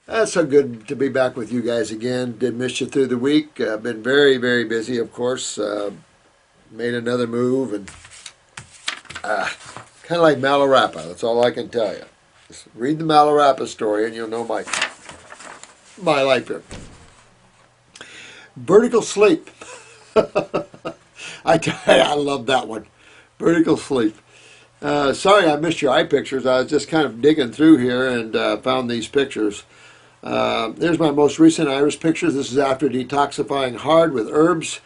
So good to be back with you guys again. Did miss you through the week. Been very, very busy, of course. Made another move and kind of like Malarapa. That's all I can tell you. Just read the Malarapa story and you'll know my life here. Vertical sleep. I love that one. Vertical sleep. Sorry I missed your eye pictures. I was just kind of digging through here and found these pictures. There's my most recent iris picture. This is after detoxifying hard with herbs,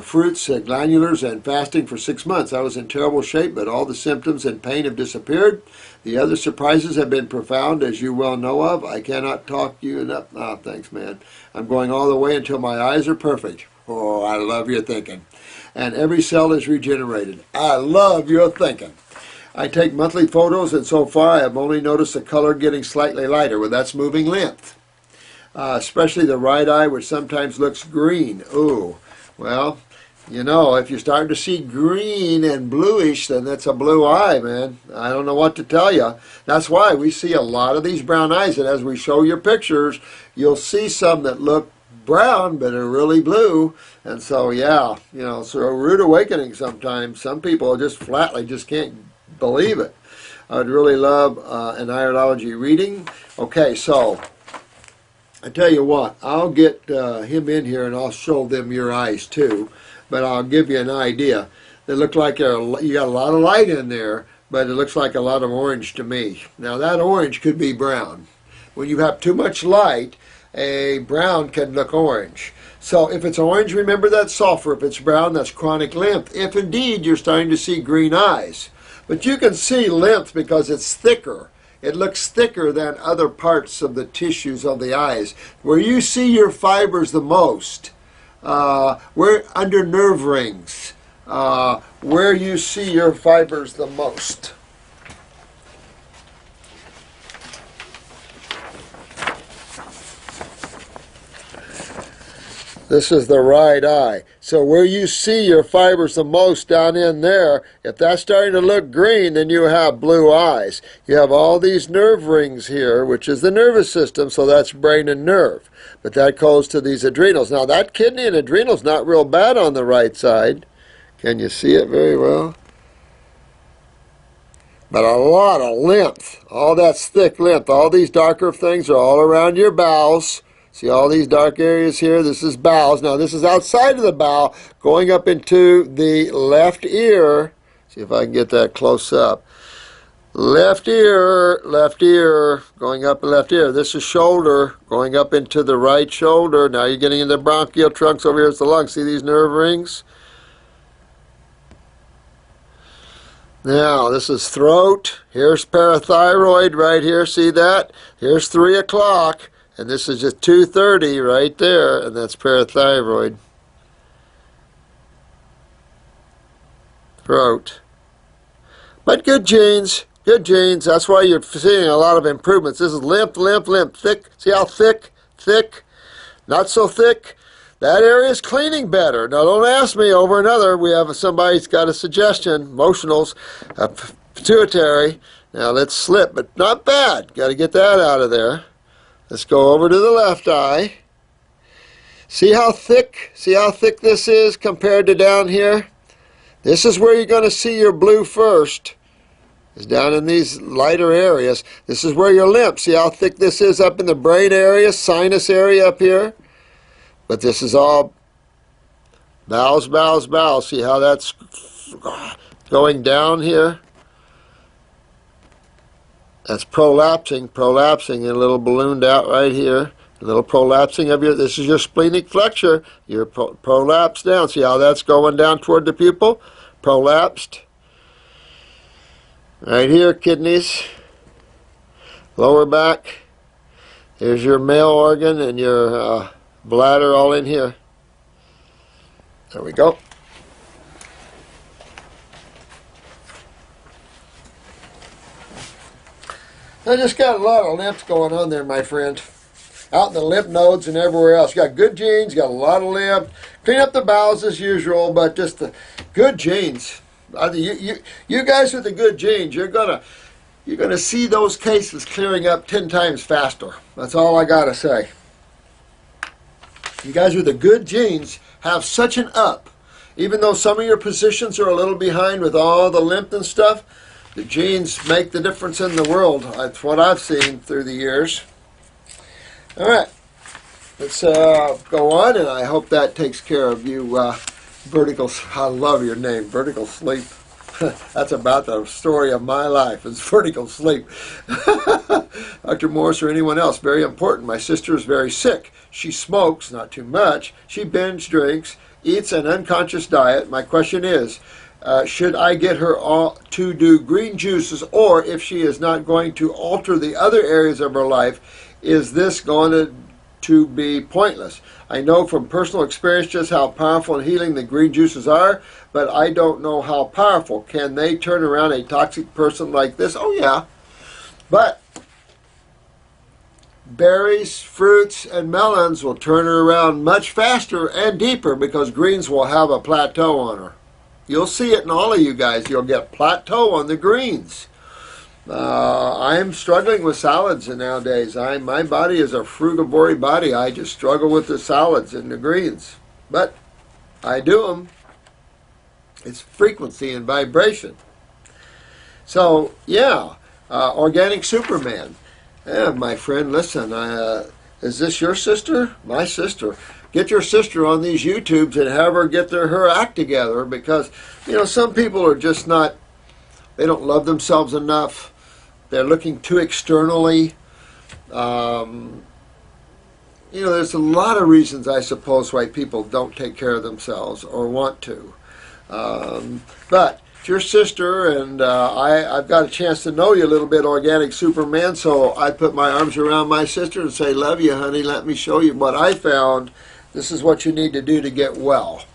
fruits, glandulars, and fasting for 6 months. I was in terrible shape, but all the symptoms and pain have disappeared. The other surprises have been profound, as you well know of. I cannot talk you enough. Oh, thanks, man. I'm going all the way until my eyes are perfect. Oh, I love your thinking. And every cell is regenerated. I love your thinking. I take monthly photos, and so far I have only noticed the color getting slightly lighter. Well, that's moving lymph. Especially the right eye, which sometimes looks green. Ooh, well, you know, if you're starting to see green and bluish, then that's a blue eye, man. I don't know what to tell you. That's why we see a lot of these brown eyes, and as we show your pictures, you'll see some that look brown but are really blue. And so, yeah, you know, so a rude awakening sometimes. Some people just flatly just can't believe it. I would really love an iridology reading. Okay, so I tell you what, I'll get him in here and I'll show them your eyes too, but I'll give you an idea. They look like you got a lot of light in there, but it looks like a lot of orange to me. Now that orange could be brown. When you have too much light, a brown can look orange. So if it's orange, remember that's sulfur. If it's brown, that's chronic lymph. If indeed you're starting to see green eyes. But you can see lymph because it's thicker. It looks thicker than other parts of the tissues of the eyes. Where you see your fibers the most, where under nerve rings, where you see your fibers the most. This is the right eye. So where you see your fibers the most down in there, if that's starting to look green, then you have blue eyes. You have all these nerve rings here, which is the nervous system, so that's brain and nerve. But that goes to these adrenals. Now that kidney and adrenal's not real bad on the right side. Can you see it very well? But a lot of lymph. All that's thick lymph. All these darker things are all around your bowels. See all these dark areas here? This is bowels. Now this is outside of the bowel, going up into the left ear. See if I can get that close up. Left ear, going up the left ear. This is shoulder, going up into the right shoulder. Now you're getting into the bronchial trunks. Over here is the lungs. See these nerve rings? Now this is throat. Here's parathyroid right here. See that? Here's 3 o'clock. And this is just 2:30 right there, and that's parathyroid. Throat. But good genes, good genes. That's why you're seeing a lot of improvements. This is lymph, thick. See how thick, not so thick. That area is cleaning better. Now don't ask me over another. We have somebody's got a suggestion, emotionals, pituitary. Now let's slip, but not bad. Got to get that out of there. Let's go over to the left eye. See how thick this is compared to down here? This is where you're going to see your blue first. It's down in these lighter areas. This is where your lymph. See how thick this is up in the brain area, sinus area up here? But this is all bowels. See how that's going down here? That's prolapsing, and a little ballooned out right here. A little prolapsing of your, this is your splenic flexure. Your prolapse down. See how that's going down toward the pupil? Prolapsed. Right here, kidneys. Lower back. Here's your male organ and your bladder all in here. There we go. I just got a lot of lymph going on there, my friend. Out in the lymph nodes and everywhere else. You got good genes, got a lot of lymph. Clean up the bowels as usual, but just the good genes. You guys with the good genes, you're going to you're going to see those cases clearing up 10 times faster. That's all I got to say. You guys with the good genes have such an up. Even though some of your positions are a little behind with all the lymph and stuff, the genes make the difference in the world. That's what I've seen through the years. All right. Let's go on, and I hope that takes care of you, Vertical. I love your name, Vertical Sleep. That's about the story of my life, is vertical sleep. Dr. Morris or anyone else, very important. My sister is very sick. She smokes, not too much. She binge drinks, eats an unconscious diet. My question is, should I get her to do green juices, or if she is not going to alter the other areas of her life, is this going to be pointless? I know from personal experience just how powerful and healing the green juices are, but I don't know how powerful. Can they turn around a toxic person like this? Oh yeah, but berries, fruits, and melons will turn her around much faster and deeper, because greens will have a plateau on her. You'll see it in all of you guys. You'll get plateau on the greens. I'm struggling with salads nowadays. My body is a frugivore body. I just struggle with the salads and the greens. But I do them. It's frequency and vibration. So, yeah, Organic Superman. Yeah, my friend, listen, is this your sister? My sister. Get your sister on these YouTubes and have her get her act together, because, you know, some people are just not, they don't love themselves enough. They're looking too externally. You know, there's a lot of reasons, I suppose, why people don't take care of themselves or want to. But it's your sister, and I've got a chance to know you a little bit, Organic Superman, so I put my arms around my sister and say, love you, honey, let me show you what I found. This is what you need to do to get well.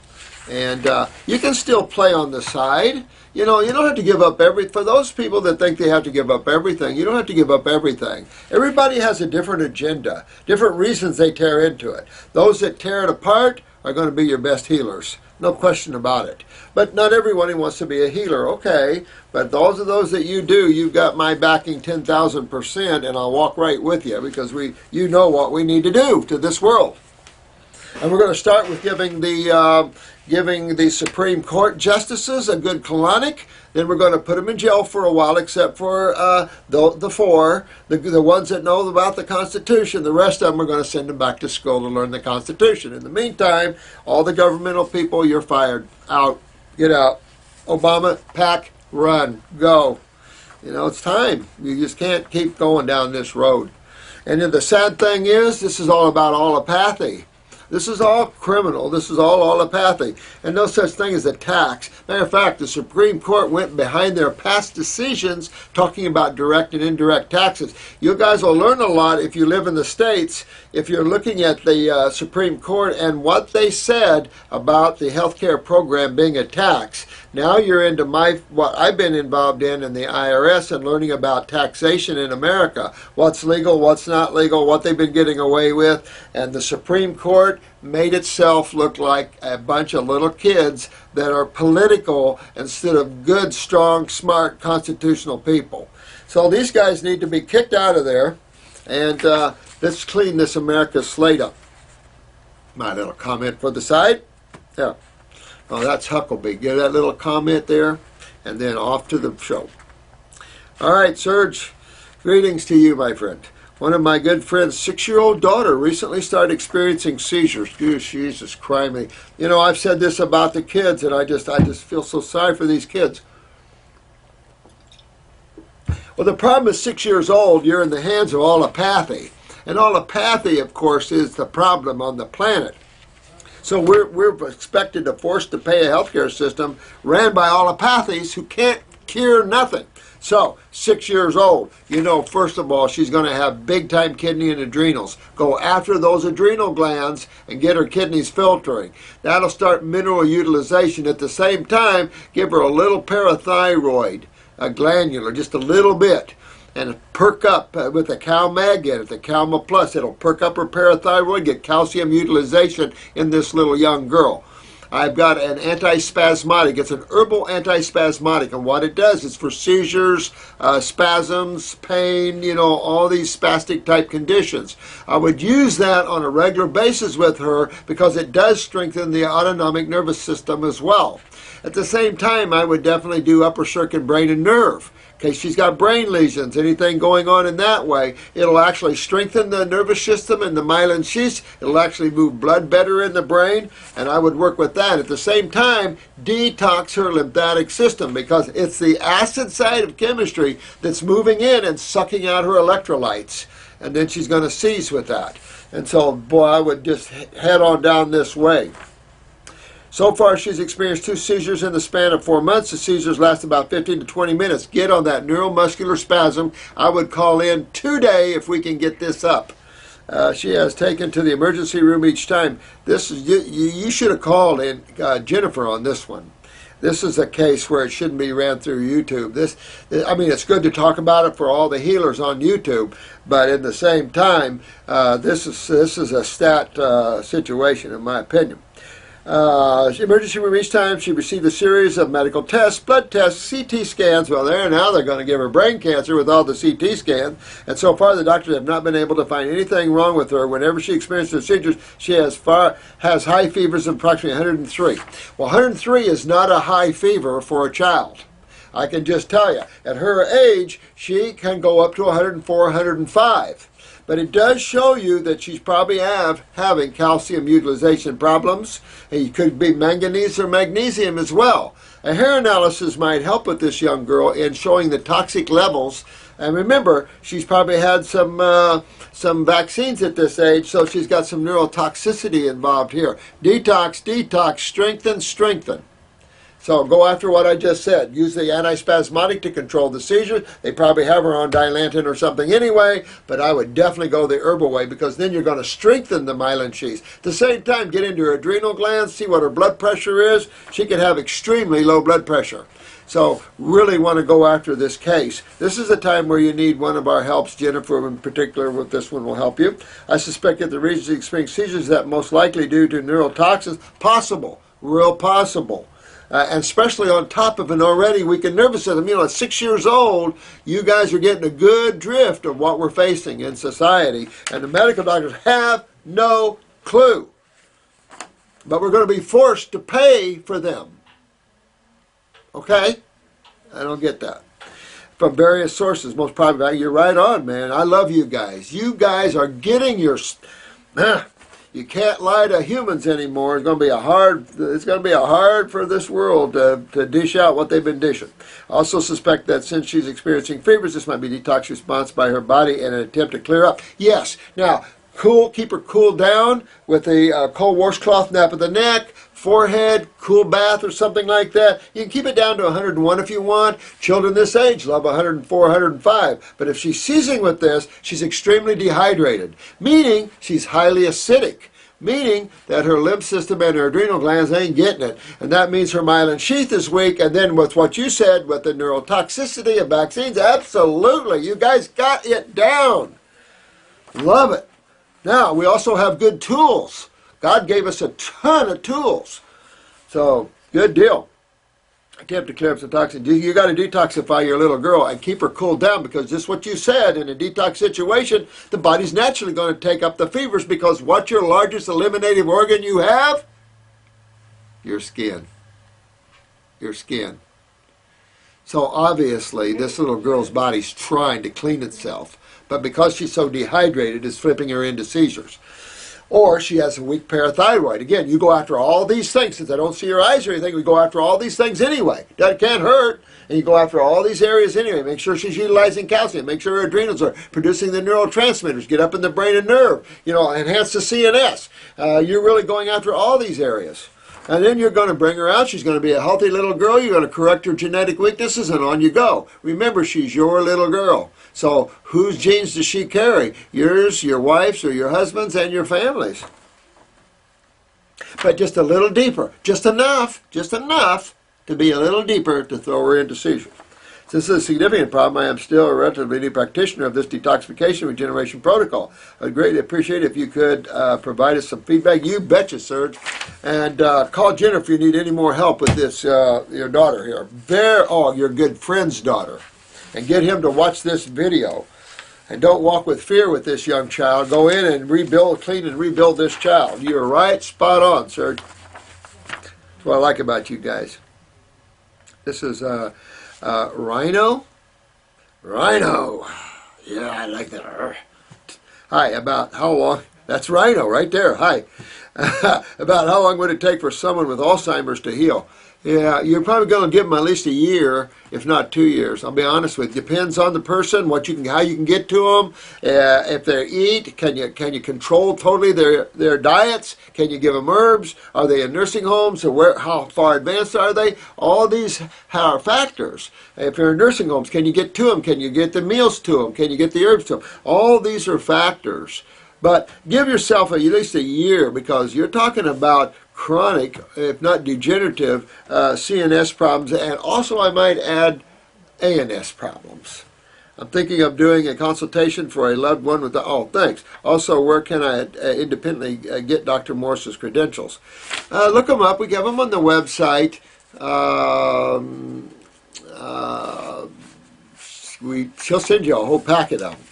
And you can still play on the side. You know, you don't have to give up for those people that think they have to give up everything, you don't have to give up everything. Everybody has a different agenda, different reasons they tear into it. Those that tear it apart are going to be your best healers. No question about it. But not everyone wants to be a healer, okay. But those are those that you do, you've got my backing 10,000%, and I'll walk right with you, because you know what we need to do to this world. And we're going to start with giving the Supreme Court justices a good colonic. Then we're going to put them in jail for a while, except for the four, the ones that know about the Constitution. The rest of them are going to send them back to school to learn the Constitution. In the meantime, all the governmental people, you're fired. Out. Get out. Obama, pack, run, go. You know, it's time. You just can't keep going down this road. And then the sad thing is, this is all about allopathy. This is all criminal. This is all allopathy. And no such thing as a tax. Matter of fact, the Supreme Court went behind their past decisions talking about direct and indirect taxes. You guys will learn a lot if you live in the States, if you're looking at the Supreme Court and what they said about the health care program being a tax. Now you're into what I've been involved in the IRS, and learning about taxation in America. What's legal, what's not legal, what they've been getting away with. And the Supreme Court made itself look like a bunch of little kids that are political instead of good, strong, smart, constitutional people. So these guys need to be kicked out of there, and let's clean this America slate up. My little comment for the side. Yeah. Oh, that's Huckabee. Get that little comment there, and then off to the show. All right, Serge, greetings to you, my friend. One of my good friends' 6-year-old daughter recently started experiencing seizures. Jesus Christ. You know, I've said this about the kids, and I just feel so sorry for these kids. Well, the problem is 6 years old, you're in the hands of allopathy. And allopathy, of course, is the problem on the planet. So we're expected to force to pay a healthcare system ran by allopathies who can't cure nothing. So, 6 years old, you know, first of all, she's going to have big-time kidney and adrenals. Go after those adrenal glands and get her kidneys filtering. That'll start mineral utilization. At the same time, give her a little parathyroid, a glandular, just a little bit. And perk up with the CalMag, get it, the Calma Plus. It'll perk up her parathyroid, get calcium utilization in this little young girl. I've got an antispasmodic. It's an herbal antispasmodic, and what it does is for seizures, spasms, pain, you know, all these spastic type conditions. I would use that on a regular basis with her because it does strengthen the autonomic nervous system as well. At the same time, I would definitely do upper circuit brain and nerve. In case she's got brain lesions, anything going on in that way, it'll actually strengthen the nervous system and the myelin sheaths. It'll actually move blood better in the brain, and I would work with that. At the same time, detox her lymphatic system because it's the acid side of chemistry that's moving in and sucking out her electrolytes. And then she's going to seize with that. And so, boy, I would just head on down this way. So far, she's experienced 2 seizures in the span of 4 months. The seizures last about 15 to 20 minutes. Get on that neuromuscular spasm. I would call in today if we can get this up. She has taken to the emergency room each time. This is you should have called in Jennifer on this one. This is a case where it shouldn't be ran through YouTube. I mean, it's good to talk about it for all the healers on YouTube, but at the same time, this is a stat situation, in my opinion. Emergency room each time she received a series of medical tests, blood tests, CT scans. Well, now they're going to give her brain cancer with all the CT scans. And so far, the doctors have not been able to find anything wrong with her. Whenever she experiences seizures, she has high fevers of approximately 103. Well, 103 is not a high fever for a child. I can just tell you, at her age, she can go up to 104, 105. But it does show you that she's probably having calcium utilization problems. It could be manganese or magnesium as well. A hair analysis might help with this young girl in showing the toxic levels. And remember, she's probably had some vaccines at this age, so she's got some neurotoxicity involved here. Detox, detox, strengthen, strengthen. So go after what I just said. Use the antispasmodic to control the seizures. They probably have her on Dilantin or something anyway, but I would definitely go the herbal way because then you're going to strengthen the myelin sheaths. At the same time, get into her adrenal glands, see what her blood pressure is. She could have extremely low blood pressure. So really want to go after this case. This is a time where you need one of our helps. Jennifer in particular with this one will help you. I suspect that the reason she experienced seizures is that most likely due to neurotoxins. Possible. Real possible. And especially on top of an already weakened nervous system. You know, at 6 years old, you guys are getting a good drift of what we're facing in society. And the medical doctors have no clue. But we're going to be forced to pay for them. Okay? I don't get that. From various sources, most probably, you're right on, man. I love you guys. You guys are getting your... You can't lie to humans anymore. It's going to be hard for this world to dish out what they've been dishing. I also suspect that since she's experiencing fevers, this might be detox response by her body in an attempt to clear up. Yes. Now, keep her cool down with a cold washcloth, nape of the neck, forehead, cool bath or something like that. You can keep it down to 101 if you want. Children this age love 104, 105. But if she's seizing with this, she's extremely dehydrated, meaning she's highly acidic, meaning that her lymph system and her adrenal glands ain't getting it. And that means her myelin sheath is weak. And then with what you said, with the neurotoxicity of vaccines, absolutely. You guys got it down. Love it. Now, we also have good tools. God gave us a ton of tools. So, good deal. Attempt to clear up some toxins. You got to detoxify your little girl and keep her cooled down because just what you said, in a detox situation, the body's naturally going to take up the fevers because what's your largest eliminative organ you have? Your skin. Your skin. So obviously, this little girl's body's trying to clean itself. But because she's so dehydrated, it's flipping her into seizures. Or she has a weak parathyroid. Again, you go after all these things. Since I don't see your eyes or anything, we go after all these things anyway. That can't hurt. And you go after all these areas anyway. Make sure she's utilizing calcium. Make sure her adrenals are producing the neurotransmitters. Get up in the brain and nerve. You know, enhance the CNS. You're really going after all these areas. And then you're going to bring her out. She's going to be a healthy little girl. You're going to correct her genetic weaknesses, and on you go. Remember, she's your little girl. So whose genes does she carry? Yours, your wife's, or your husband's, and your family's. But just a little deeper. Just enough to be a little deeper to throw her into seizures. Since this is a significant problem, I am still a relatively new practitioner of this detoxification regeneration protocol. I'd greatly appreciate it if you could provide us some feedback. You betcha, Serge. And call Jennifer if you need any more help with this, your daughter here. Your good friend's daughter. And get him to watch this video. And don't walk with fear with this young child. Go in and rebuild, clean and rebuild this child. You're right, spot on, Serge. That's what I like about you guys. This is Rhino. Rhino. Yeah, I like that. Hi, about how long? That's Rhino right there. Hi. About how long would it take for someone with Alzheimer's to heal? Yeah, you're probably going to give them at least a year, if not 2 years. I'll be honest with you. Depends on the person, how you can get to them. If they eat, can you control totally their diets? Can you give them herbs? Are they in nursing homes? Or how far advanced are they? All these are factors. If they're in nursing homes, can you get to them? Can you get the meals to them? Can you get the herbs to them? All these are factors. But give yourself at least a year, because you're talking about chronic, if not degenerative, CNS problems, and also I might add ANS problems. I'm thinking of doing a consultation for a loved one with the, oh, thanks. Also, where can I independently get Dr. Morse's credentials? Look them up. We have them on the website. She'll send you a whole packet of them.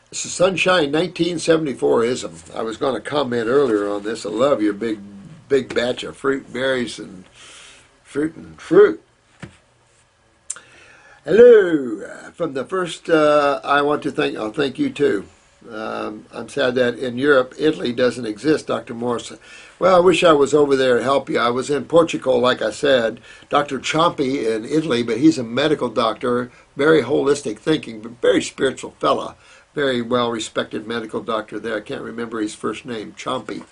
This is Sunshine 1974-ism. I was going to comment earlier on this. I love your big batch of fruit, berries, and fruit. Hello. From the first, I want to thank you too. I'm sad that in Europe, Italy doesn't exist, Dr. Morse. Well, I wish I was over there to help you. I was in Portugal, like I said, Dr. Ciampi in Italy, but he's a medical doctor, very holistic thinking, but very spiritual fella. Very well-respected medical doctor there. I can't remember his first name. Ciampi.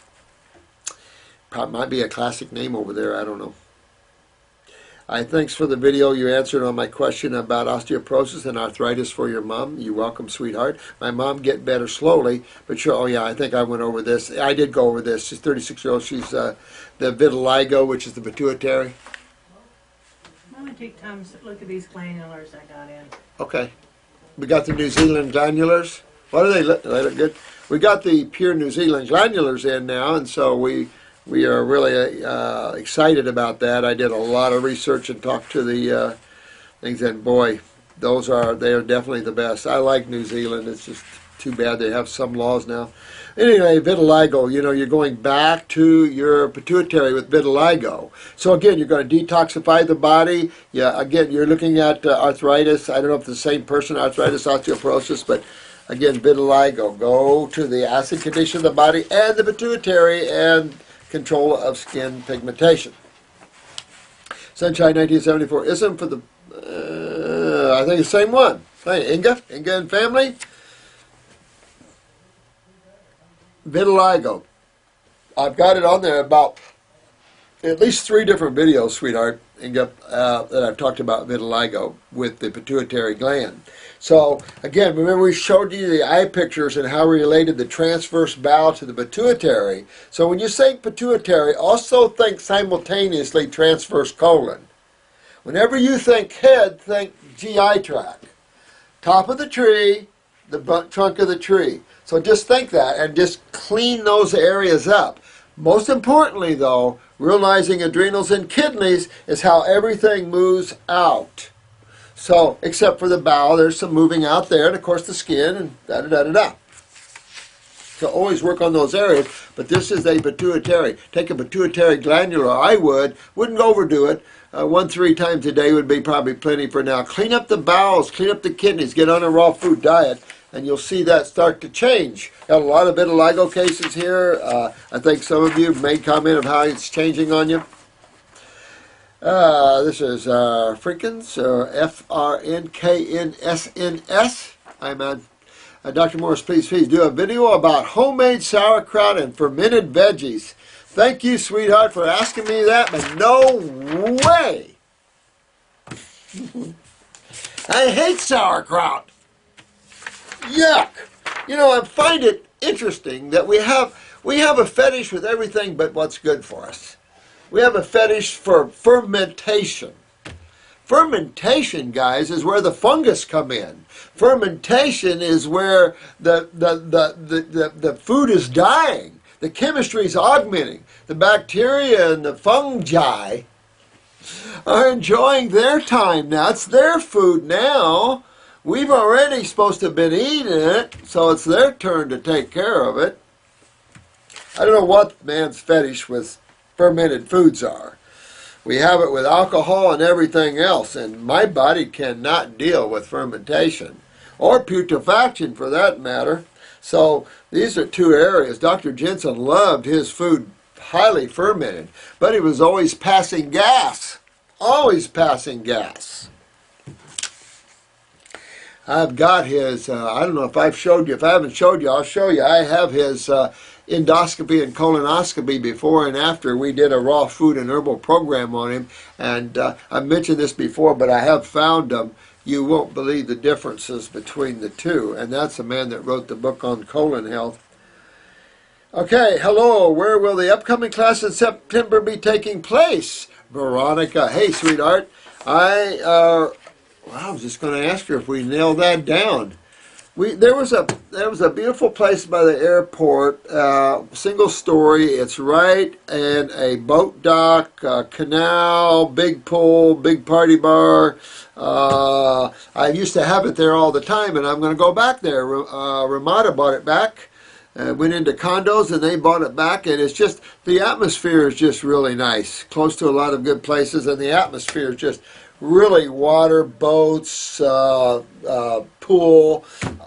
Probably might be a classic name over there. I don't know. Thanks for the video. You answered on my question about osteoporosis and arthritis for your mom. You're welcome, sweetheart. My mom get better slowly, but sure. Oh yeah, I think I went over this. I did go over this. She's 36-year-old. She's the vitiligo, which is the pituitary. I'm going to take time to look at these glandulars I got in. Okay. We got the New Zealand glandulars. What do they look? They look good. We got the pure New Zealand glandulars in now, and so we are really excited about that. I did a lot of research and talked to the things, and boy, they are definitely the best. I like New Zealand. It's just too bad they have some laws now. Anyway, vitiligo, you're going back to your pituitary with vitiligo. So again, you're going to detoxify the body. Yeah, again, you're looking at arthritis. I don't know if it's the same person, arthritis, osteoporosis, but again, vitiligo. Go to the acid condition of the body and the pituitary and control of skin pigmentation. Sunshine 1974 ism for the, I think it's the same one. Hey, Inga and family. Vitiligo. I've got it on there about at least 3 different videos, sweetheart, that I've talked about vitiligo with the pituitary gland. So, again, remember we showed you the eye pictures and how we related the transverse bowel to the pituitary. So when you say pituitary, also think simultaneously transverse colon. Whenever you think head, think GI tract. Top of the tree, the trunk of the tree. So just think that and just clean those areas up. Most importantly, though, realizing adrenals and kidneys is how everything moves out. So, except for the bowel, there's some moving out there, and of course the skin, and da-da-da-da-da. So always work on those areas, but this is a pituitary. Take a pituitary glandular, I wouldn't overdo it. 1-3 times a day would be probably plenty for now. Clean up the bowels, clean up the kidneys, get on a raw food diet, and you'll see that start to change. Got a lot of vitiligo cases here. I think some of you have made comment of how it's changing on you. This is Frinkins, FRNKNSNS. Hi, man. Dr. Morris, please do a video about homemade sauerkraut and fermented veggies. Thank you, sweetheart, for asking me that, but no way. I hate sauerkraut. Yuck. You know, I find it interesting that we have a fetish with everything but what's good for us. We have a fetish for fermentation. Fermentation, guys, is where the fungus come in. Fermentation is where the food is dying. The chemistry is augmenting. The bacteria and the fungi are enjoying their time now. It's their food now. We've already supposed to have been eating it, so it's their turn to take care of it. I don't know what man's fetish with fermented foods are. We have it with alcohol and everything else, and my body cannot deal with fermentation, or putrefaction for that matter. So these are two areas. Dr. Jensen loved his food highly fermented, but he was always passing gas. Always passing gas. I've got his, I don't know if I've showed you. If I haven't showed you, I'll show you. I have his endoscopy and colonoscopy before and after. We did a raw food and herbal program on him. And I've mentioned this before, but I have found them. You won't believe the differences between the two. And that's the man that wrote the book on colon health. Okay, hello. Where will the upcoming class in September be taking place? Veronica. Hey, sweetheart. I was just going to ask her if we nailed that down. There was a beautiful place by the airport, single story. It's right in a boat dock, canal, big pool, big party bar. I used to have it there all the time, and I'm going to go back there. Ramada bought it back. Went into condos and they bought it back, and it's just, the atmosphere is just really nice. Close to a lot of good places, and the atmosphere is just really water, boats, pool.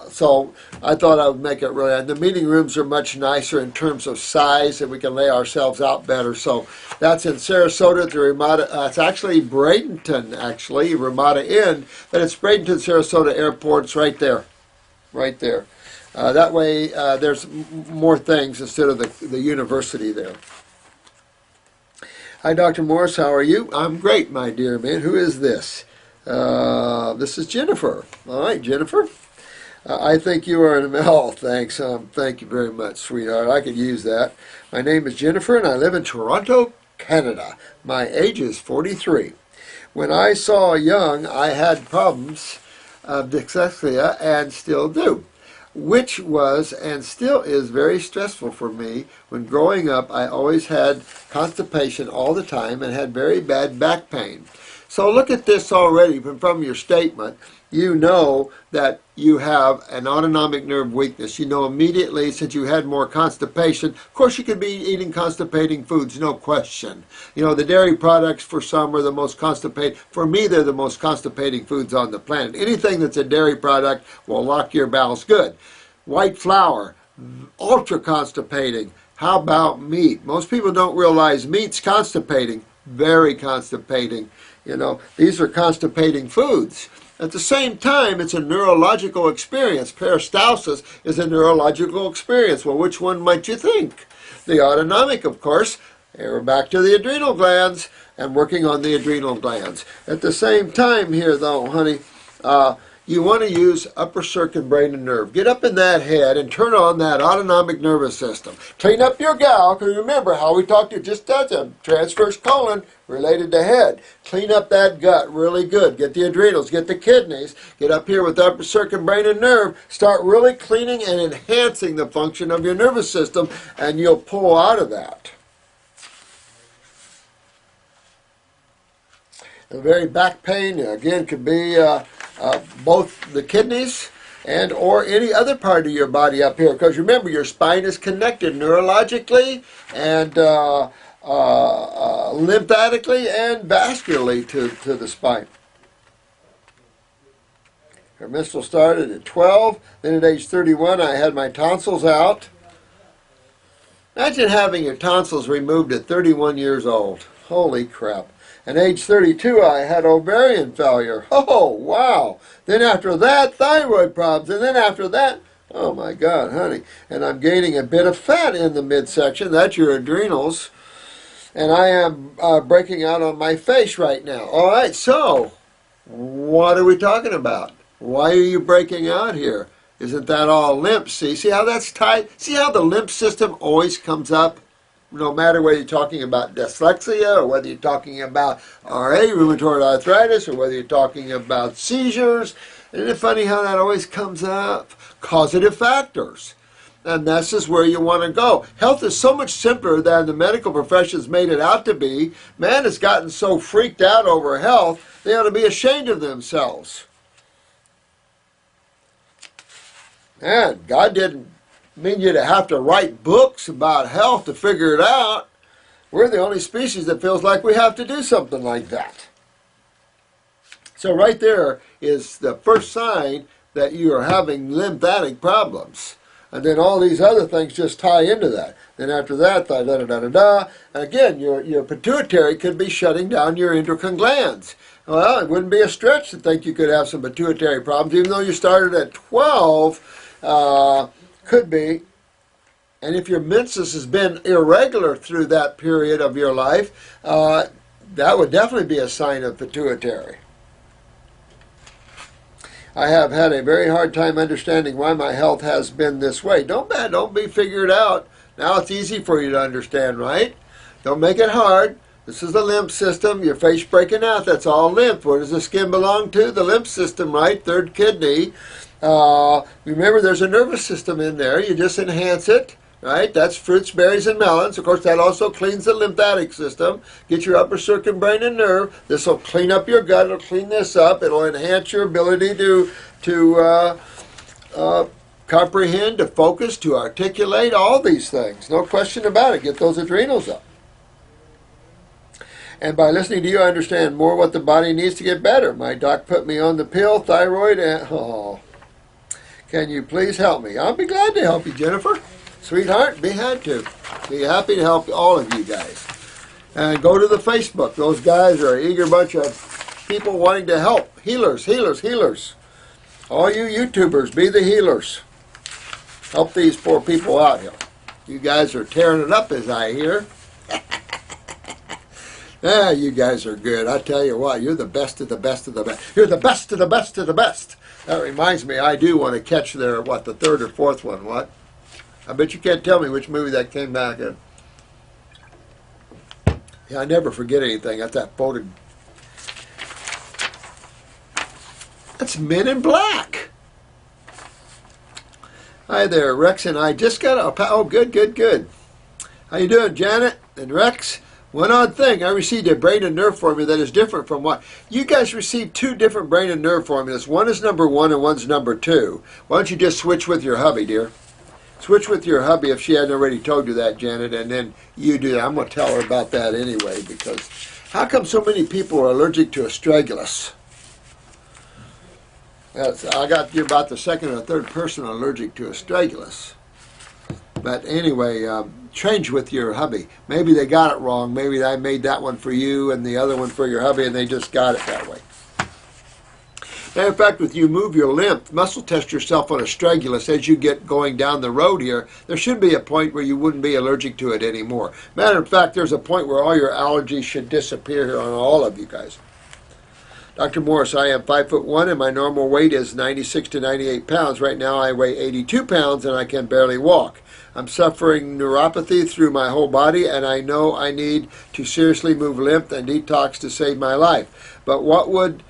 So I thought I would make it really, and the meeting rooms are much nicer in terms of size, and we can lay ourselves out better. So that's in Sarasota at the Ramada. It's actually Bradenton, actually, Ramada Inn, but it's Bradenton, Sarasota Airport. It's right there. Right there. That way there's more things instead of the university there. Hi, Dr. Morris. How are you? I'm great, my dear man. Who is this? This is Jennifer. All right, Jennifer. I think you are an ML. Thanks. Thank you very much, sweetheart. I could use that. My name is Jennifer, and I live in Toronto, Canada. My age is 43. When I saw young, I had problems of dyslexia and still do, which was and still is very stressful for me. When growing up, I always had constipation all the time and had very bad back pain. So look at this already from your statement. You know that you have an autonomic nerve weakness. You know immediately, since you had more constipation. Of course, you could be eating constipating foods, no question. You know, the dairy products for some are the most constipating. For me, they're the most constipating foods on the planet. Anything that's a dairy product will lock your bowels good. White flour, ultra constipating. How about meat? Most people don't realize meat's constipating, very constipating. You know, these are constipating foods. At the same time, it's a neurological experience. Peristalsis is a neurological experience. Well, which one might you think? The autonomic, of course. We're back to the adrenal glands and working on the adrenal glands. At the same time here, though, honey, you want to use upper circumbrain and nerve. Get up in that head and turn on that autonomic nervous system. Clean up your gal, because remember how we talked to just does a transverse colon related to head. Clean up that gut really good. Get the adrenals, get the kidneys, get up here with upper circumbrain and nerve. Start really cleaning and enhancing the function of your nervous system, and you'll pull out of that. The very back pain, again, could be both the kidneys and or any other part of your body up here. Because remember, your spine is connected neurologically and lymphatically and vascularly to the spine. Her menstrual started at 12. Then at age 31, I had my tonsils out. Imagine having your tonsils removed at 31 years old. Holy crap. At age 32, I had ovarian failure. Oh, wow. Then after that, thyroid problems. And then after that, oh my God, honey. And I'm gaining a bit of fat in the midsection. That's your adrenals. And I am breaking out on my face right now. All right, so what are we talking about? Why are you breaking out here? Isn't that all lymph? See how that's tied? See how the lymph system always comes up? No matter whether you're talking about dyslexia or whether you're talking about RA, rheumatoid arthritis, or whether you're talking about seizures. Isn't it funny how that always comes up? Causative factors. And this is where you want to go. Health is so much simpler than the medical profession's made it out to be. Man has gotten so freaked out over health, they ought to be ashamed of themselves. Man, God didn't mean you to have to write books about health to figure it out. We're the only species that feels like we have to do something like that. So right there is the first sign that you are having lymphatic problems. And then all these other things just tie into that. Then after that, da-da-da-da-da. And again, your pituitary could be shutting down your endocrine glands. Well, it wouldn't be a stretch to think you could have some pituitary problems, even though you started at 12, could be. And if your menses has been irregular through that period of your life, that would definitely be a sign of pituitary. I have had a very hard time understanding why my health has been this way. Don't be figured out. Now it's easy for you to understand, right? Don't make it hard. This is the lymph system. Your face breaking out, that's all lymph. Where does the skin belong to? The lymph system, right? Third kidney. Remember, there's a nervous system in there. You just enhance it, right? That's fruits, berries, and melons. Of course, that also cleans the lymphatic system. Get your upper circuit, brain, and nerve. This will clean up your gut. It'll clean this up. It'll enhance your ability to comprehend, to focus, to articulate, all these things. No question about it. Get those adrenals up. And by listening to you, I understand more what the body needs to get better. My doc put me on the pill, thyroid, and... Oh, can you please help me? I'll be glad to help you, Jennifer. Sweetheart, be happy to help all of you guys. And go to the Facebook. Those guys are an eager bunch of people wanting to help. Healers, healers, healers. All you YouTubers, be the healers. Help these poor people out here. You guys are tearing it up, as I hear. Yeah, you guys are good. I tell you what, you're the best of the best of the best. You're the best of the best of the best. That reminds me, I do want to catch their, the third or fourth one, what? I bet you can't tell me which movie that came back in. Yeah, I never forget anything. That's that photo. That's Men in Black. Hi there, Rex and I just got a... Oh, good, good, good. How you doing, Janet and Rex? One odd thing, I received a brain and nerve formula that is different from what... You guys received two different brain and nerve formulas. One is number 1 and one's number 2. Why don't you just switch with your hubby, dear? Switch with your hubby if she hadn't already told you that, Janet, and then you do that. I'm going to tell her about that anyway, because how come so many people are allergic to astragalus? I got you about the second or third person allergic to astragalus. But anyway, change with your hubby. Maybe they got it wrong. Maybe I made that one for you and the other one for your hubby, and they just got it that way. Matter of fact, with you move your lymph, muscle test yourself on astragalus as you get going down the road here. There should be a point where you wouldn't be allergic to it anymore. Matter of fact, there's a point where all your allergies should disappear here on all of you guys. Dr. Morris, I am 5'1" and my normal weight is 96 to 98 pounds. Right now I weigh 82 pounds and I can barely walk. I'm suffering neuropathy through my whole body and I know I need to seriously move lymph and detox to save my life. But would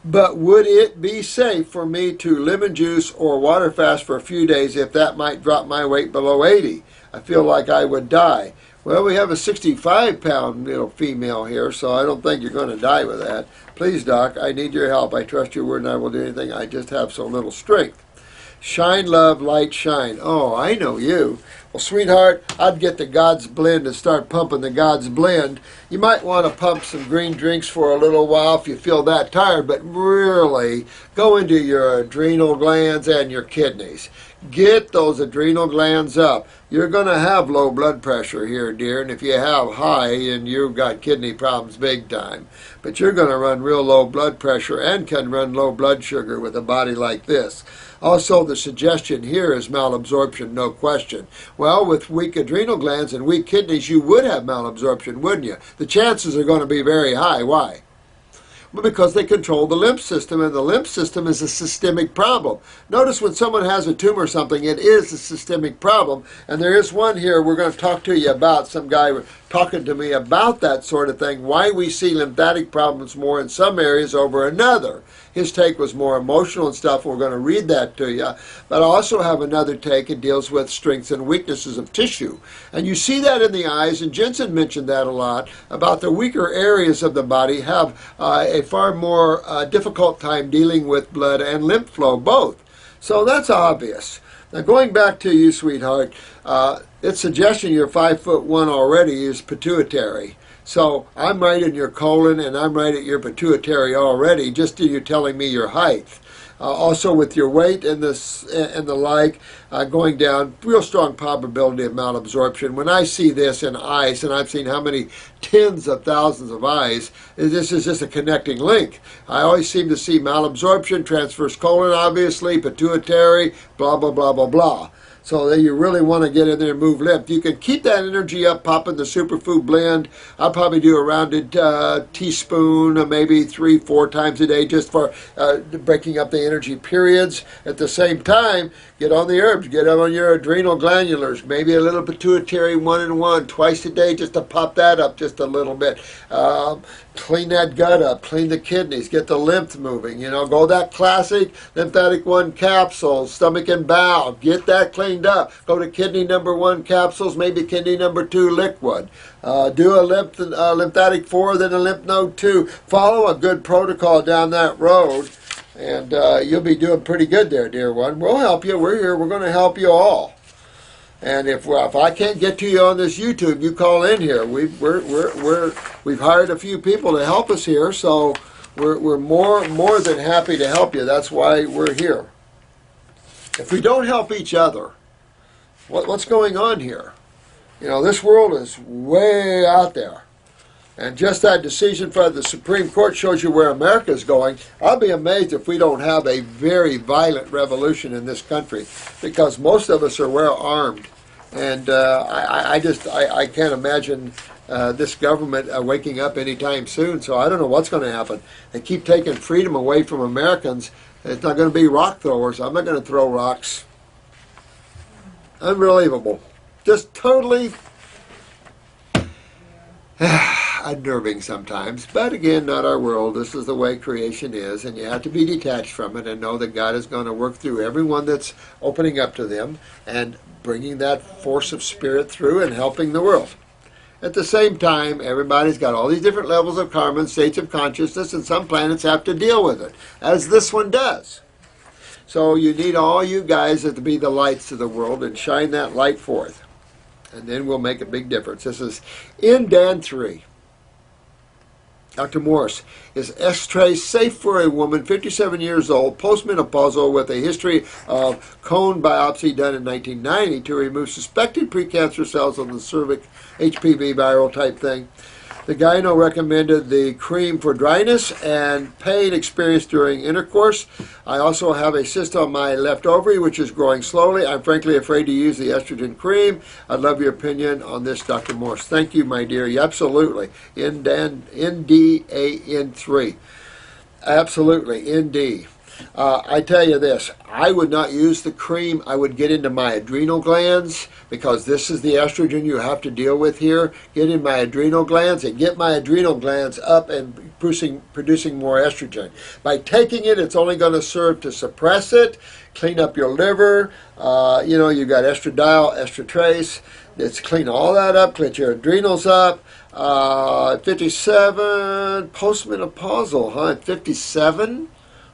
it be safe for me to lemon juice or water fast for a few days if that might drop my weight below 80? I feel like I would die. Well, we have a 65-pound little female here, so I don't think you're going to die with that. Please, Doc, I need your help. I trust your word and I will do anything. I just have so little strength. Shine, love, light, shine. Oh, I know you. Well, sweetheart, I'd get the God's Blend and start pumping the God's Blend. You might want to pump some green drinks for a little while if you feel that tired, but really go into your adrenal glands and your kidneys. Get those adrenal glands up. You're going to have low blood pressure here, dear, and if you have high, and you've got kidney problems big time. But you're going to run real low blood pressure and can run low blood sugar with a body like this. Also, the suggestion here is malabsorption, no question. Well, with weak adrenal glands and weak kidneys, you would have malabsorption, wouldn't you? The chances are going to be very high. Why? Well, because they control the lymph system, and the lymph system is a systemic problem. Notice when someone has a tumor or something, it is a systemic problem. And there is one here we're going to talk to you about, some guy talking to me about that sort of thing, why we see lymphatic problems more in some areas over another. His take was more emotional and stuff. We're going to read that to you. But I also have another take. It deals with strengths and weaknesses of tissue. And you see that in the eyes, and Jensen mentioned that a lot, about the weaker areas of the body have a far more difficult time dealing with blood and lymph flow, both. So that's obvious. Now going back to you, sweetheart, its suggestion you're 5'1" already is pituitary. So I'm right in your colon, and I'm right at your pituitary already, just to you telling me your height. Also with your weight and the like, going down, real strong probability of malabsorption. When I see this in eyes, and I've seen how many tens of thousands of eyes, this is just a connecting link. I always seem to see malabsorption, transverse colon obviously, pituitary, blah, blah, blah, blah, blah. So that you really want to get in there and move lymph. You can keep that energy up, popping the superfood blend. I'll probably do a rounded teaspoon, maybe 3-4 times a day, just for breaking up the energy periods. At the same time, get on the herbs, get on your adrenal glandulars, maybe a little pituitary 1-in-1 twice a day, just to pop that up just a little bit. Clean that gut up, clean the kidneys, get the lymph moving. You know, go that classic lymphatic 1 capsule, stomach and bowel, get that cleaned up. Go to kidney number 1 capsules, maybe kidney number 2 liquid. Do a lymphatic 4, then a lymph node 2. Follow a good protocol down that road, and you'll be doing pretty good there, dear one. We'll help you. We're here. We're going to help you all. And if I can't get to you on this YouTube, you call in here. We've hired a few people to help us here, so we're more than happy to help you. That's why we're here. If we don't help each other, what's going on here? You know, this world is way out there. And just that decision from the Supreme Court shows you where America is going. I'll be amazed if we don't have a very violent revolution in this country, because most of us are well armed. And I can't imagine this government waking up anytime soon. So I don't know what's going to happen. They keep taking freedom away from Americans. It's not going to be rock throwers. I'm not going to throw rocks. Unbelievable. Just totally unnerving sometimes, but again, not our world. This is the way creation is, and you have to be detached from it and know that God is going to work through everyone that's opening up to them and bringing that force of spirit through and helping the world. At the same time, everybody's got all these different levels of karma and states of consciousness, and some planets have to deal with it, as this one does. So you need all you guys to be the lights of the world and shine that light forth. And then we'll make a big difference. This is in Dan 3. Dr. Morse, is X-ray safe for a woman 57 years old, postmenopausal, with a history of cone biopsy done in 1990 to remove suspected precancer cells on the cervix, HPV viral type thing? The gyno recommended the cream for dryness and pain experienced during intercourse. I also have a cyst on my left ovary, which is growing slowly. I'm frankly afraid to use the estrogen cream. I'd love your opinion on this, Dr. Morse. Thank you, my dear. Yeah, absolutely. NDAN3. Absolutely, ND. I tell you this, I would not use the cream. I would get into my adrenal glands, because this is the estrogen you have to deal with here. Get in my adrenal glands and get my adrenal glands up and producing more estrogen. By taking it, it's only going to serve to suppress it, clean up your liver. You know, you've got estradiol, estratrace. It's clean all that up, clean your adrenals up. 57, postmenopausal, huh? 57?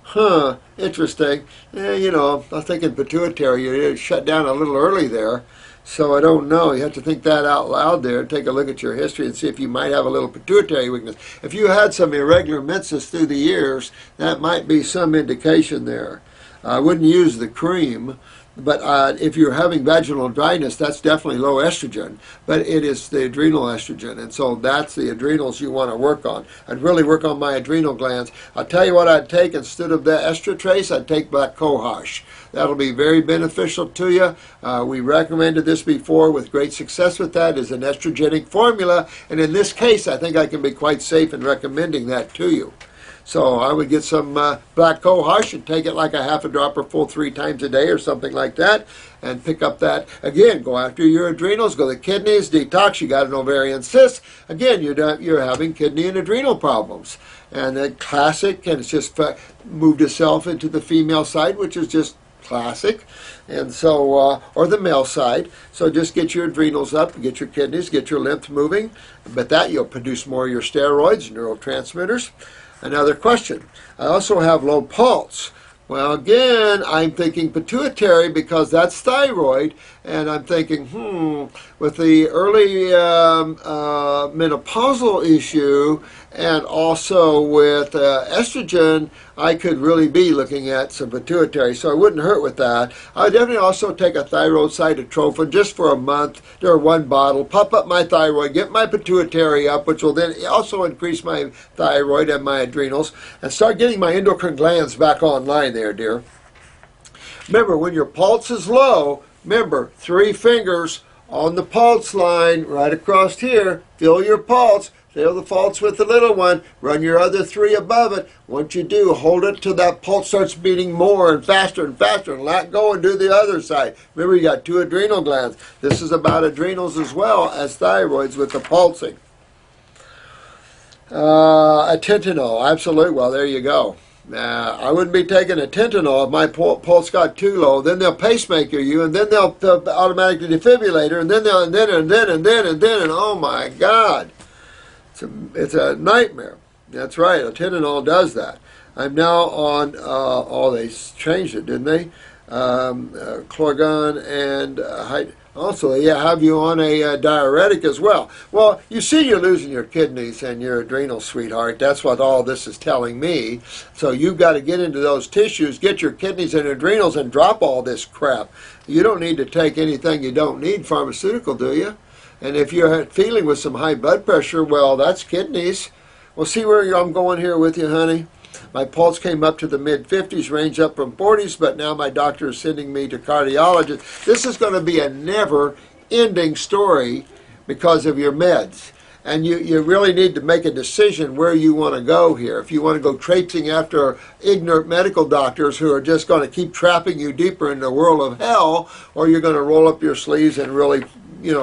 Huh, interesting. You know, I was thinking pituitary, you shut down a little early there. So I don't know. You have to think that out loud there. Take a look at your history and see if you might have a little pituitary weakness. If you had some irregular menses through the years, that might be some indication there. I wouldn't use the cream. But if you're having vaginal dryness, that's definitely low estrogen. But it is the adrenal estrogen, and so that's the adrenals you want to work on. I'd really work on my adrenal glands. I'll tell you what I'd take instead of the estratrace. I'd take black cohosh. That'll be very beneficial to you. We recommended this before with great success with that. Is an estrogenic formula, and in this case, I think I can be quite safe in recommending that to you. So I would get some black cohosh and take it like a half a dropper full 3 times a day or something like that, and pick up that. Again, go after your adrenals, go to the kidneys, detox. You got an ovarian cyst. Again, you're having kidney and adrenal problems. And then classic, and it's just moved itself into the female side, which is just classic. And so, or the male side. So just get your adrenals up, get your kidneys, get your lymph moving. But that you'll produce more of your steroids, neurotransmitters. Another question. I also have low pulse. Well, again, I'm thinking pituitary because that's thyroid, and I'm thinking, with the early menopausal issue and also with estrogen, I could really be looking at some pituitary, so I wouldn't hurt with that. I would definitely also take a thyroid cytotrophin just for a month, or 1 bottle, pop up my thyroid, get my pituitary up, which will then also increase my thyroid and my adrenals, and start getting my endocrine glands back online there, dear. Remember, when your pulse is low, remember, 3 fingers on the pulse line right across here, feel your pulse. Feel the pulse with the little one. Run your other 3 above it. Once you do, hold it till that pulse starts beating more and faster, and let go and do the other side. Remember, you got 2 adrenal glands. This is about adrenals as well as thyroids with the pulsing. Atentanol, absolutely. Well, there you go. I wouldn't be taking a Atentanol if my pulse got too low. Then they'll pacemaker you, and then they'll automatically defibrillator, and then and oh my God. It's a nightmare. That's right. Atentanol does that. I'm now on, they changed it, didn't they? Clorgon and also they have you on a diuretic as well. Well, you see you're losing your kidneys and your adrenals, sweetheart. That's what all this is telling me. So you've got to get into those tissues, get your kidneys and adrenals, and drop all this crap. You don't need to take anything you don't need pharmaceutical, do you? And if you're feeling with some high blood pressure, well, that's kidneys. Well, see where I'm going here with you, honey? My pulse came up to the mid-50s, range up from 40s, but now my doctor is sending me to cardiologist. This is going to be a never-ending story because of your meds. And you really need to make a decision where you want to go here. If you want to go traipsing after ignorant medical doctors who are just going to keep trapping you deeper into the world of hell, or you're going to roll up your sleeves and really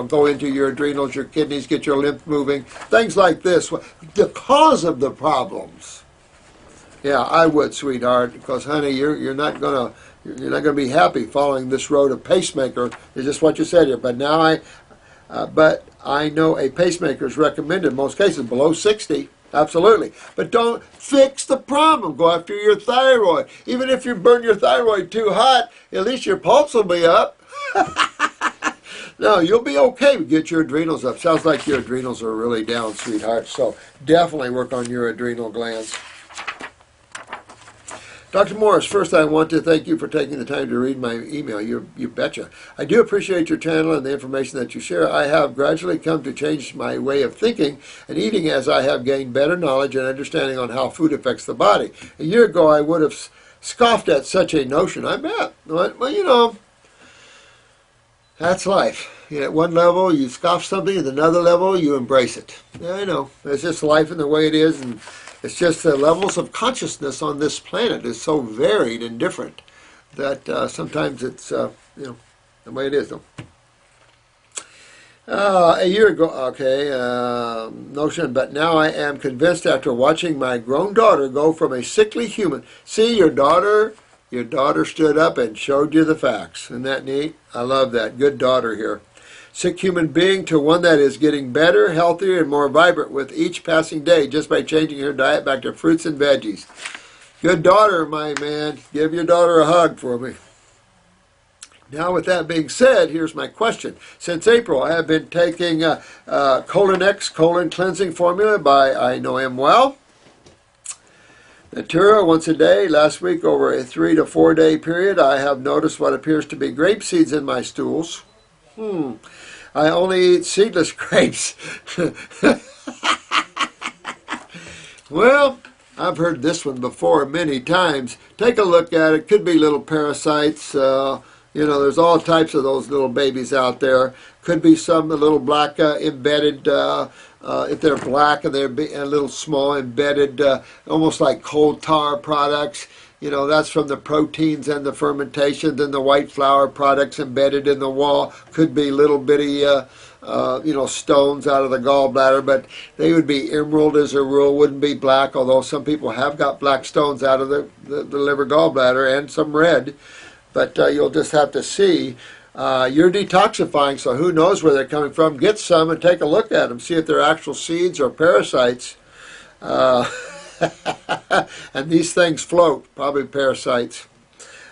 go into your adrenals, your kidneys, get your lymph moving, things like this. The cause of the problems. Yeah, I would, sweetheart, because honey, you're not gonna be happy following this road of pacemaker. Is just what you said here. But now I know a pacemaker is recommended in most cases below 60. Absolutely. But don't fix the problem. Go after your thyroid. Even if you burn your thyroid too hot, at least your pulse will be up. No, you'll be okay to get your adrenals up. Sounds like your adrenals are really down, sweetheart. So definitely work on your adrenal glands. Dr. Morris, first I want to thank you for taking the time to read my email. You betcha. I do appreciate your channel and the information that you share. I have gradually come to change my way of thinking and eating as I have gained better knowledge and understanding on how food affects the body. A year ago I would have scoffed at such a notion, I bet. Well, that's life. At one level, you scoff something. At another level, you embrace it. Yeah, I know. It's just life and the way it is. And it's just the levels of consciousness on this planet is so varied and different that sometimes it's, the way it is, though. A year ago, notion, but now I am convinced after watching my grown daughter go from a sickly human. See, your daughter stood up and showed you the facts. Isn't that neat? I love that. Good daughter here. Sick human being to one that is getting better, healthier, and more vibrant with each passing day just by changing her diet back to fruits and veggies. Good daughter, my man. Give your daughter a hug for me. Now, with that being said, here's my question. Since April, I have been taking Colonex colon cleansing formula by I Know Him Well. Natura once a day. Last week, over a 3 to 4 day period, I have noticed what appears to be grape seeds in my stools. I only eat seedless grapes. Well, I've heard this one before many times. Take a look at it. Could be little parasites. You know, there's all types of those little babies out there. Could be some little black embedded, if they're black and they're a little small embedded, almost like coal tar products. You know, that's from the proteins and the fermentation. Then the white flour products embedded in the wall could be little bitty, you know, stones out of the gallbladder, but they would be emerald as a rule, wouldn't be black, although some people have got black stones out of the liver gallbladder and some red. But you'll just have to see. You're detoxifying, so who knows where they're coming from. Get some and take a look at them. See if they're actual seeds or parasites. And these things float, probably parasites.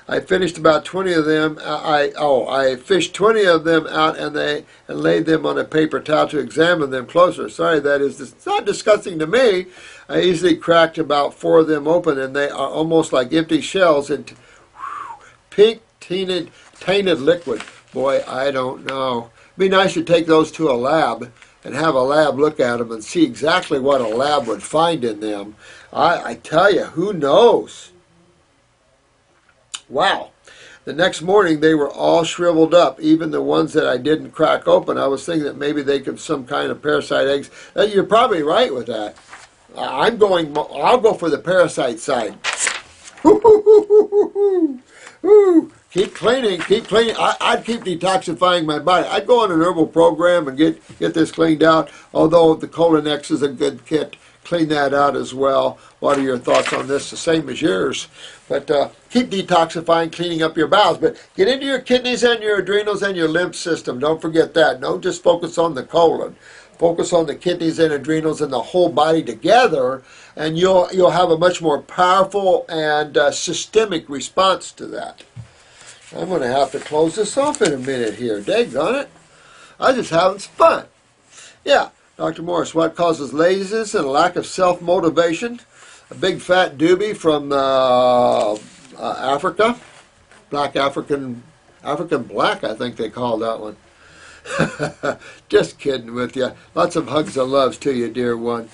I finished about 20 of them. I fished 20 of them out and laid them on a paper towel to examine them closer. Sorry, that is, it's not disgusting to me. I easily cracked about 4 of them open, and they are almost like empty shells and pink tainted liquid. Boy, I don't know. It'd be nice to take those to a lab and have a lab look at them and see exactly what a lab would find in them. I tell you, who knows? Wow. The next morning, they were all shriveled up, even the ones that I didn't crack open. I was thinking that maybe they could some kind of parasite eggs. You're probably right with that. I'll go for the parasite side. Keep cleaning, keep cleaning. I'd keep detoxifying my body. I'd go on an herbal program and get this cleaned out, although the Colonex is a good kit. Clean that out as well. What are your thoughts on this? The same as yours. But keep detoxifying, cleaning up your bowels. But get into your kidneys and your adrenals and your lymph system. Don't forget that. Don't just focus on the colon. Focus on the kidneys and adrenals and the whole body together, and you'll have a much more powerful and systemic response to that. I'm going to have to close this off in a minute here. Daggone it. I'm just having some fun. Yeah. Dr. Morris, what causes laziness and a lack of self-motivation? A big fat doobie from Africa. African black, I think they call that one. Just kidding with you. Lots of hugs and loves to you, dear one.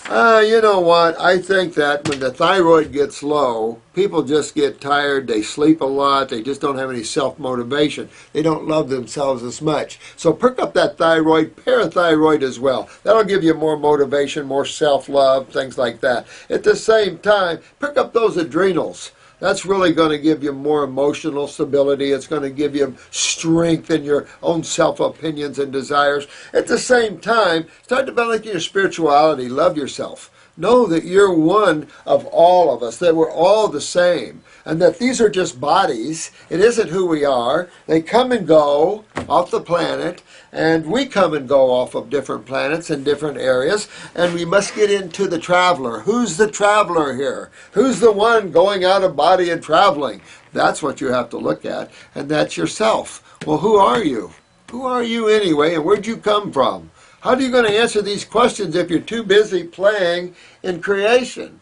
You know what? I think that when the thyroid gets low, people just get tired. They sleep a lot. They just don't have any self-motivation. They don't love themselves as much. So perk up that thyroid, parathyroid as well. That'll give you more motivation, more self-love, things like that. At the same time, perk up those adrenals. That's really going to give you more emotional stability. It's going to give you strength in your own self-opinions and desires. At the same time, start developing your spirituality. Love yourself. Know that you're one of all of us, that we're all the same, and that these are just bodies. It isn't who we are. They come and go off the planet, and we come and go off of different planets and different areas, and we must get into the traveler. Who's the traveler here? Who's the one going out of body and traveling? That's what you have to look at, and that's yourself. Well, who are you? Who are you anyway, and where'd you come from? How are you going to answer these questions if you're too busy playing in creation?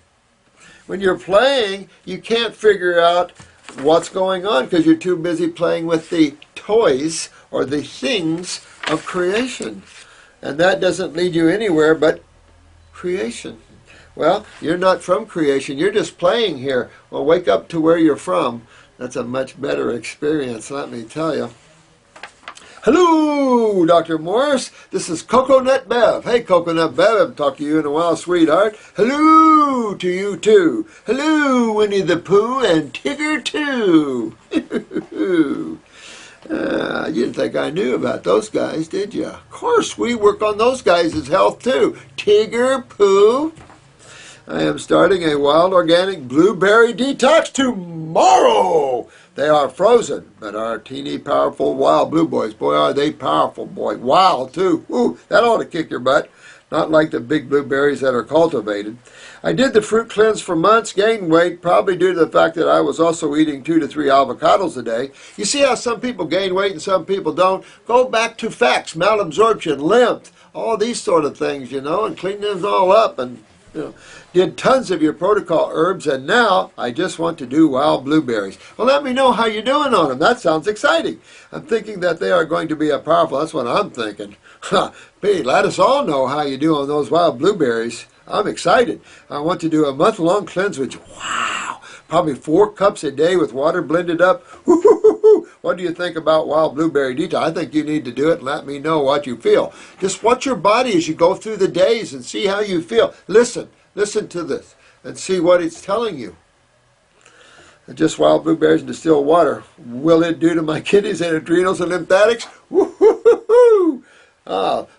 When you're playing, you can't figure out what's going on because you're too busy playing with the toys or the things of creation. And that doesn't lead you anywhere but creation. Well, you're not from creation. You're just playing here. Well, wake up to where you're from. That's a much better experience, let me tell you. Hello, Dr. Morris. This is Coconut Bev. Hey, Coconut Bev. I haven't talked to you in a while, sweetheart. Hello to you, too. Hello, Winnie the Pooh and Tigger, too. You didn't think I knew about those guys, did you? Of course, we work on those guys' health, too. Tigger, Pooh. I am starting a wild organic blueberry detox tomorrow. They are frozen, but our teeny, powerful wild blue boys, boy, are they powerful, boy. Wild, too. Ooh, that ought to kick your butt. Not like the big blueberries that are cultivated. I did the fruit cleanse for months, gained weight, probably due to the fact that I was also eating 2 to 3 avocados a day. You see how some people gain weight and some people don't? Go back to facts, malabsorption, lymph, all these sort of things, you know, and clean them all up and did tons of your protocol herbs, and now I just want to do wild blueberries. Well, let me know how you're doing on them. That sounds exciting. I'm thinking that they are going to be a powerful, that's what I'm thinking. Pete, let us all know how you do on those wild blueberries. I'm excited. I want to do a month-long cleanse with you. Wow, probably 4 cups a day with water blended up. What What do you think about wild blueberry detox? I think you need to do it and let me know what you feel. Just watch your body as you go through the days and see how you feel. Listen to this and see what it's telling you. Just wild blueberries and distilled water. Will it do to my kidneys and adrenals and lymphatics? Woo-hoo-hoo-hoo!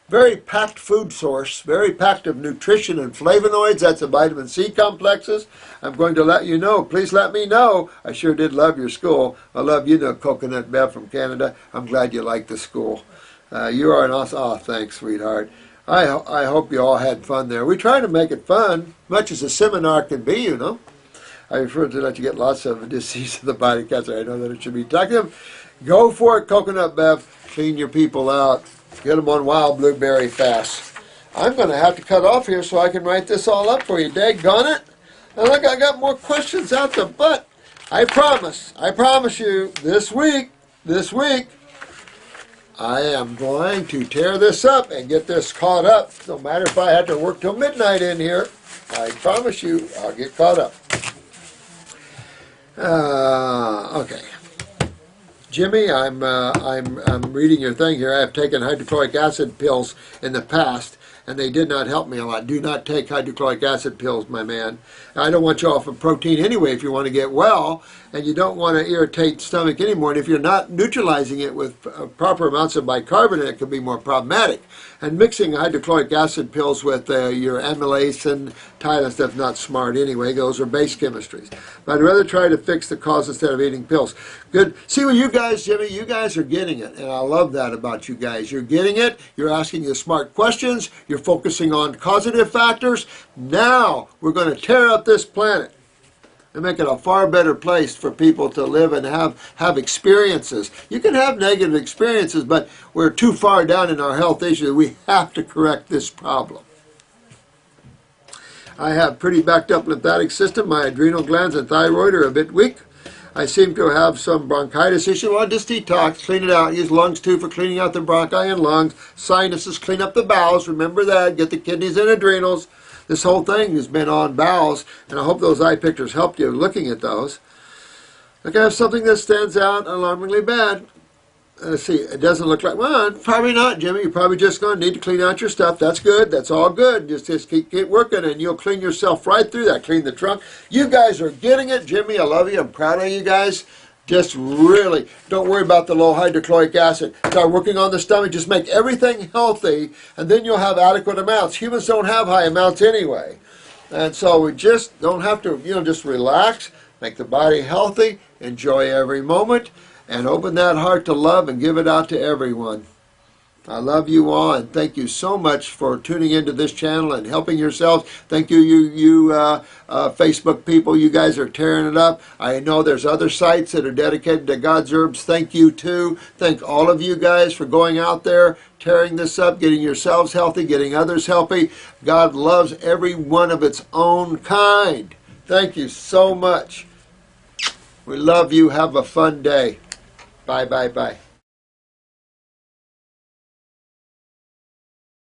Very packed food source, very packed of nutrition and flavonoids. That's the vitamin C complexes. I'm going to let you know. Please let me know. I sure did love your school. I love you, Coconut Bev from Canada. I'm glad you like the school. You are an awesome. Oh, thanks, sweetheart. I hope you all had fun there. We try to make it fun, much as a seminar can be, you know. I refer to that you get lots of disease of the body cancer. I know that it should be talking. Go for it, Coconut Bev. Clean your people out. Get them on wild blueberry fast. I'm going to have to cut off here so I can write this all up for you. Daggone it. Now look, I got more questions out the butt. I promise you, this week, I am going to tear this up and get this caught up. No matter if I have to work till midnight in here. I promise you, I'll get caught up. Okay. Jimmy, I'm reading your thing here. I have taken hydrochloric acid pills in the past, and they did not help me a lot. Do not take hydrochloric acid pills, my man. I don't want you off of protein anyway if you want to get well, and you don't want to irritate stomach anymore. And if you're not neutralizing it with proper amounts of bicarbonate, it can be more problematic. And mixing hydrochloric acid pills with your amylase and Tylenol stuff is not smart anyway. Those are base chemistries. But I'd rather try to fix the cause instead of eating pills. Good. See what you guys, Jimmy, you guys are getting it. And I love that about you guys. You're getting it. You're asking the smart questions. You're focusing on causative factors. Now we're going to tear up this planet and make it a far better place for people to live and have experiences. You can have negative experiences, but we're too far down in our health issues. We have to correct this problem. I have pretty backed up lymphatic system. My adrenal glands and thyroid are a bit weak. I seem to have some bronchitis issue. Well, just detox, clean it out. Use lungs too for cleaning out the bronchi and lungs. Sinuses, clean up the bowels. Remember that. Get the kidneys and adrenals. This whole thing has been on bowels, and I hope those eye pictures helped you looking at those. Look, I have something that stands out alarmingly bad. Let's see, it doesn't look like, well, probably not, Jimmy. You're probably just going to need to clean out your stuff. That's good. That's all good. Just keep working, and you'll clean yourself right through that. Clean the trunk. You guys are getting it, Jimmy. I love you. I'm proud of you guys. Just really, don't worry about the low hydrochloric acid. Start working on the stomach. Just make everything healthy, and then you'll have adequate amounts. Humans don't have high amounts anyway. And so we just don't have to, just relax, make the body healthy, enjoy every moment, and open that heart to love and give it out to everyone. I love you all, and thank you so much for tuning into this channel and helping yourselves. Thank you, Facebook people. You guys are tearing it up. I know there's other sites that are dedicated to God's herbs. Thank you, too. Thank all of you guys for going out there, tearing this up, getting yourselves healthy, getting others healthy. God loves every one of its own kind. Thank you so much. We love you. Have a fun day. Bye, bye, bye.